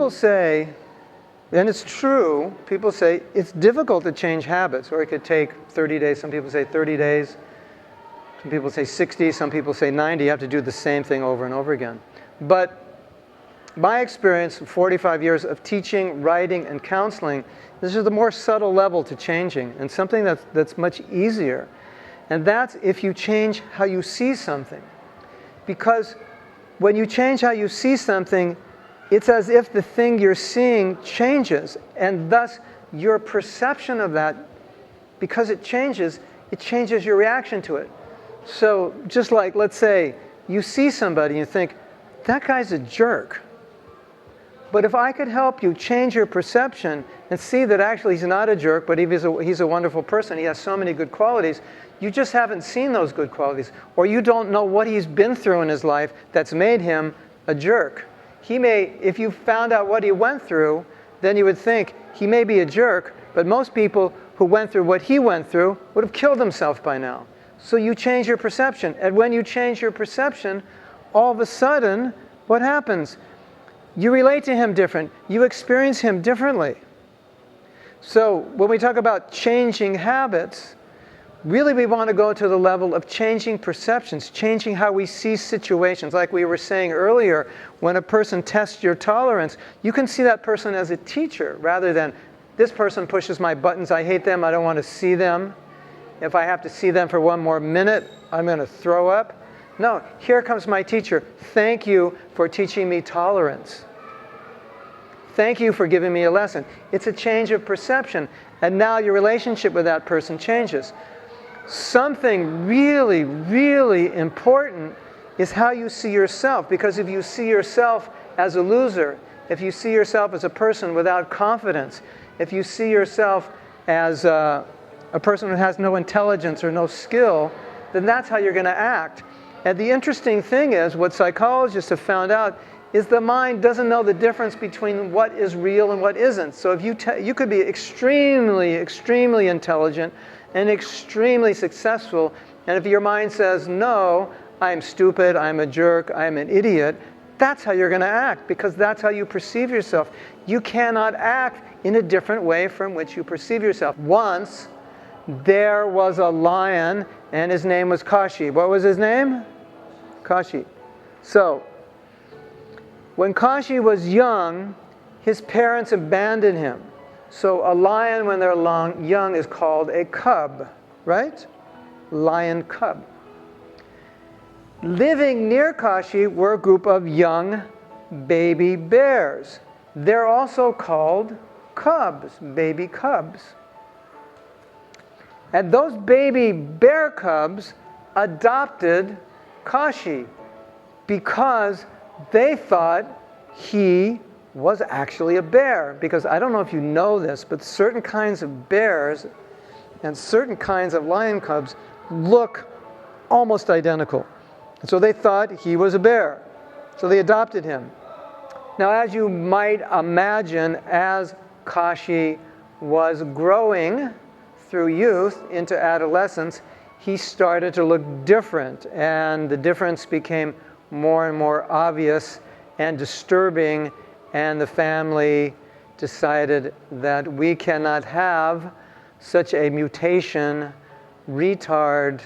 people say, and it's true, people say it's difficult to change habits, or it could take 30 days. Some people say 30 days. Some people say 60. Some people say 90. You have to do the same thing over and over again. But my experience, 45 years of teaching, writing, and counseling, this is the more subtle level to changing, and something that's much easier. And that's if you change how you see something. Because when you change how you see something, it's as if the thing you're seeing changes, and thus your perception of that, because it changes your reaction to it. So just like, let's say, you see somebody and you think, that guy's a jerk. But if I could help you change your perception and see that actually he's not a jerk, but he's a wonderful person, he has so many good qualities, you just haven't seen those good qualities, or you don't know what he's been through in his life that's made him a jerk. He may, if you found out what he went through, then you would think he may be a jerk, but most people who went through what he went through would have killed himself by now. So you change your perception. And when you change your perception, all of a sudden, what happens? You relate to him different. You experience him differently. So when we talk about changing habits, really we want to go to the level of changing perceptions, changing how we see situations. Like we were saying earlier, when a person tests your tolerance, you can see that person as a teacher rather than, this person pushes my buttons, I hate them, I don't want to see them. If I have to see them for one more minute, I'm going to throw up. No, here comes my teacher. Thank you for teaching me tolerance. Thank you for giving me a lesson. It's a change of perception. And now your relationship with that person changes. Something really, really important is how you see yourself. Because if you see yourself as a loser, if you see yourself as a person without confidence, if you see yourself as a person who has no intelligence or no skill, then that's how you're going to act. And the interesting thing is, what psychologists have found out is the mind doesn't know the difference between what is real and what isn't. So if you could be extremely, extremely intelligent and extremely successful, and if your mind says, no, I'm stupid, I'm a jerk, I'm an idiot, that's how you're going to act, because that's how you perceive yourself. You cannot act in a different way from which you perceive yourself. Once, there was a lion, and his name was Kashi. What was his name? Kashi. So, when Kashi was young, his parents abandoned him. So a lion, when they're young, is called a cub, right? Lion cub. Living near Kashi were a group of young baby bears. They're also called cubs, baby cubs. And those baby bear cubs adopted Kashi because they thought he was actually a bear. Because I don't know if you know this, but certain kinds of bears and certain kinds of lion cubs look almost identical. And so they thought he was a bear. So they adopted him. Now, as you might imagine, as Kashi was growing through youth into adolescence, he started to look different. And the difference became more and more obvious and disturbing, and the family decided that we cannot have such a mutation, retard,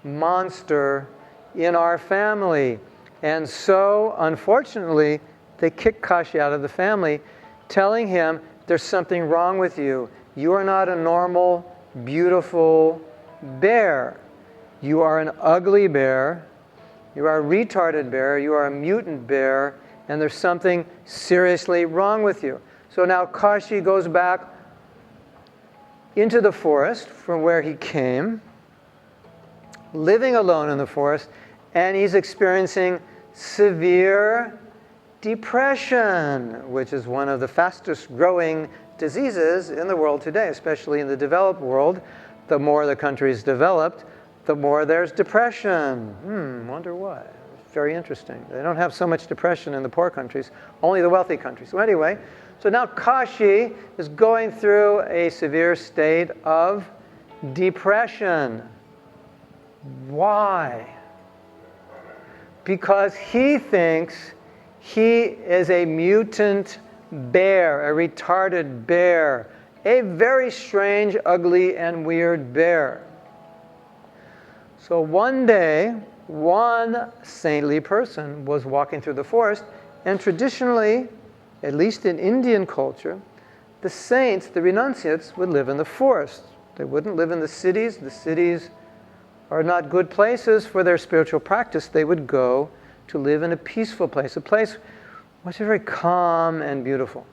monster in our family. And so, unfortunately, they kicked Kashi out of the family, telling him, there's something wrong with you. You are not a normal, beautiful bear. You are an ugly bear. You are a retarded bear, you are a mutant bear, and there's something seriously wrong with you. So now Kashi goes back into the forest from where he came, living alone in the forest, and he's experiencing severe depression, which is one of the fastest growing diseases in the world today, especially in the developed world. The more the country's developed, the more there's depression. Wonder why. Very interesting. They don't have so much depression in the poor countries, only the wealthy countries. So anyway, so now Kashi is going through a severe state of depression. Why? Because he thinks he is a mutant bear, a retarded bear, a very strange, ugly, and weird bear. So one day, one saintly person was walking through the forest, and traditionally, at least in Indian culture, the saints, the renunciates, would live in the forest. They wouldn't live in the cities. The cities are not good places for their spiritual practice. They would go to live in a peaceful place, a place which is very calm and beautiful.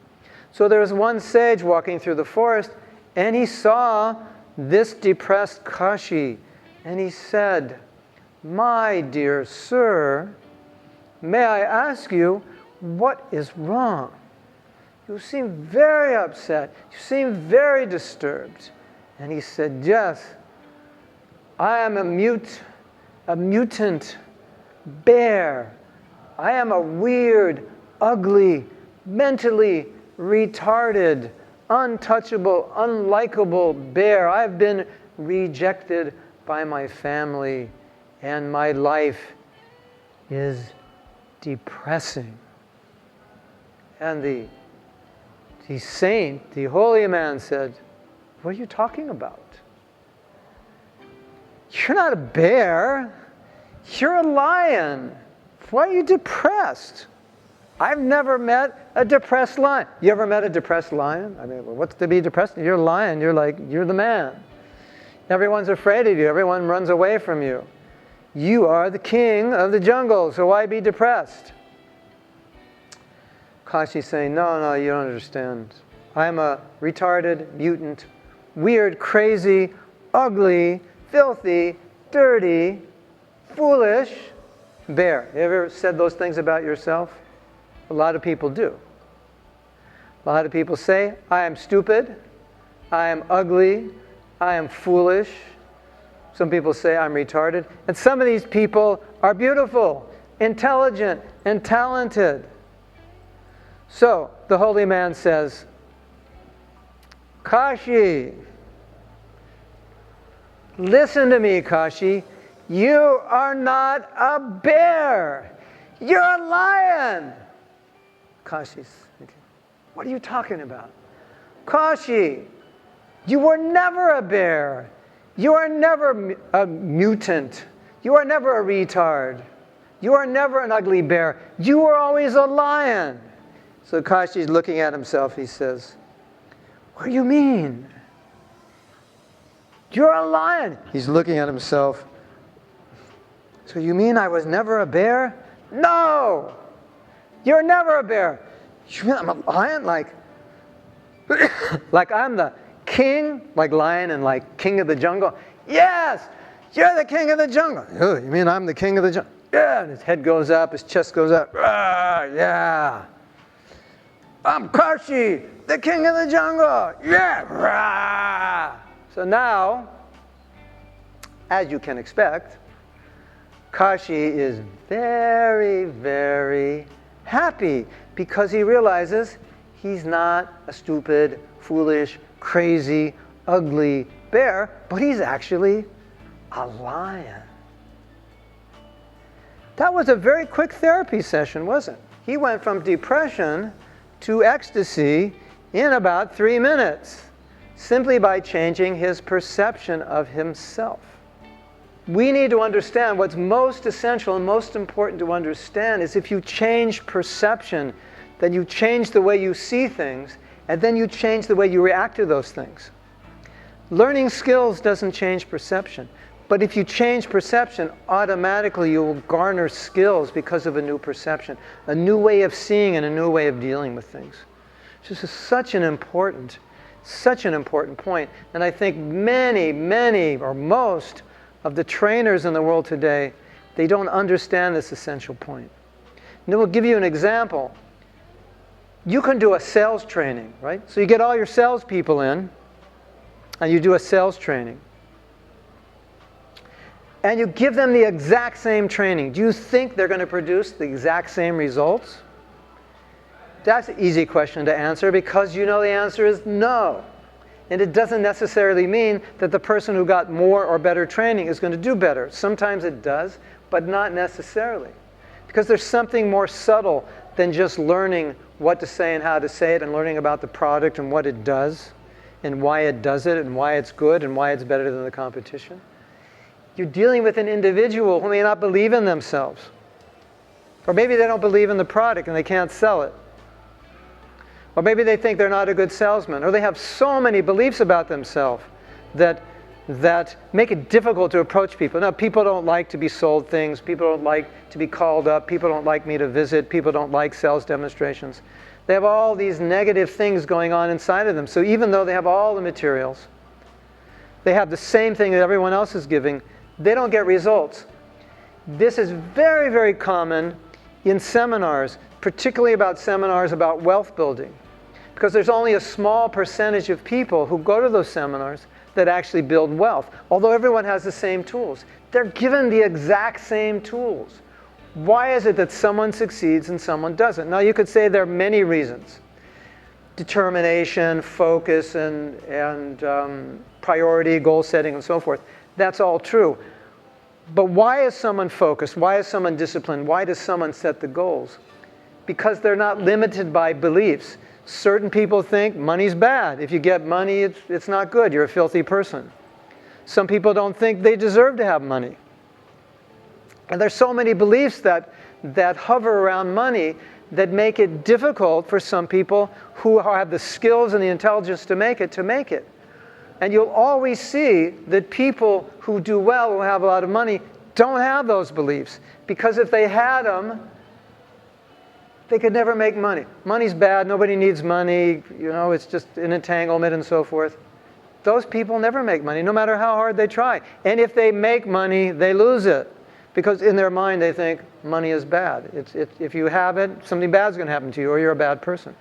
So there was one sage walking through the forest, and he saw this depressed Kashi, and he said, "My dear sir, may I ask you, what is wrong? You seem very upset. You seem very disturbed." And he said, "Yes, I am a mutant bear. I am a weird, ugly, mentally retarded, untouchable, unlikable bear. I've been rejected by my family, and my life is depressing." And the saint, the holy man, said, "What are you talking about? You're not a bear. You're a lion. Why are you depressed? I've never met a depressed lion." You ever met a depressed lion? I mean, what's to be depressed? You're a lion. You're the man. Everyone's afraid of you. Everyone runs away from you. You are the king of the jungle, so why be depressed? Kashi's saying, no, you don't understand. I'm a retarded, mutant, weird, crazy, ugly, filthy, dirty, foolish bear. You ever said those things about yourself? A lot of people do. A lot of people say, I am stupid, I am ugly, I am foolish. Some people say I'm retarded. And some of these people are beautiful, intelligent, and talented. So the holy man says, Kashi, listen to me, Kashi. You are not a bear. You're a lion. Kashi's thinking, what are you talking about? Kashi, you were never a bear. You are never a mutant. You are never a retard. You are never an ugly bear. You were always a lion. So Kashi's looking at himself. He says, what do you mean? You're a lion. He's looking at himself. So you mean I was never a bear? No! You're never a bear. You mean I'm a lion? Like I'm the king? Like lion and like king of the jungle? Yes! You're the king of the jungle. Oh, you mean I'm the king of the jungle? Yeah! And his head goes up, his chest goes up. Ah, yeah! I'm Kashi, the king of the jungle. Yeah! Rah! So now, as you can expect, Kashi is very, very happy because he realizes he's not a stupid, foolish, crazy, ugly bear, but he's actually a lion. That was a very quick therapy session, wasn't it? He went from depression to ecstasy in about 3 minutes, simply by changing his perception of himself. We need to understand what's most essential and most important to understand is if you change perception, then you change the way you see things, and then you change the way you react to those things. Learning skills doesn't change perception, but if you change perception, automatically you will garner skills because of a new perception, a new way of seeing and a new way of dealing with things. This is such an important point, and I think many, or most of the trainers in the world today, they don't understand this essential point. And we'll give you an example. You can do a sales training, right? So you get all your salespeople in, and you do a sales training. And you give them the exact same training. Do you think they're going to produce the exact same results? That's an easy question to answer because you know the answer is no. And it doesn't necessarily mean that the person who got more or better training is going to do better. Sometimes it does, but not necessarily. Because there's something more subtle than just learning what to say and how to say it, and learning about the product and what it does and why it does it and why it's good and why it's better than the competition. You're dealing with an individual who may not believe in themselves. Or maybe they don't believe in the product and they can't sell it. Or maybe they think they're not a good salesman. Or they have so many beliefs about themselves that make it difficult to approach people. Now, people don't like to be sold things. People don't like to be called up. People don't like me to visit. People don't like sales demonstrations. They have all these negative things going on inside of them. So even though they have all the materials, they have the same thing that everyone else is giving, they don't get results. This is very, very common in seminars, particularly about seminars about wealth building, because there's only a small percentage of people who go to those seminars that actually build wealth, although everyone has the same tools. They're given the exact same tools. Why is it that someone succeeds and someone doesn't? Now, you could say there are many reasons. Determination, focus, and priority, goal setting, and so forth. That's all true. But why is someone focused? Why is someone disciplined? Why does someone set the goals? Because they're not limited by beliefs. Certain people think money's bad. If you get money, it's not good. You're a filthy person. Some people don't think they deserve to have money. And there's so many beliefs that hover around money that make it difficult for some people who have the skills and the intelligence to make it. And you'll always see that people who do well, who have a lot of money, don't have those beliefs. Because if they had them, they could never make money. Money's bad, nobody needs money, it's just an entanglement and so forth. Those people never make money, no matter how hard they try. And if they make money, they lose it. Because in their mind, they think money is bad. If you have it, something bad's going to happen to you, or you're a bad person.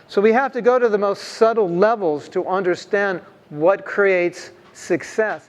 So we have to go to the most subtle levels to understand what creates success.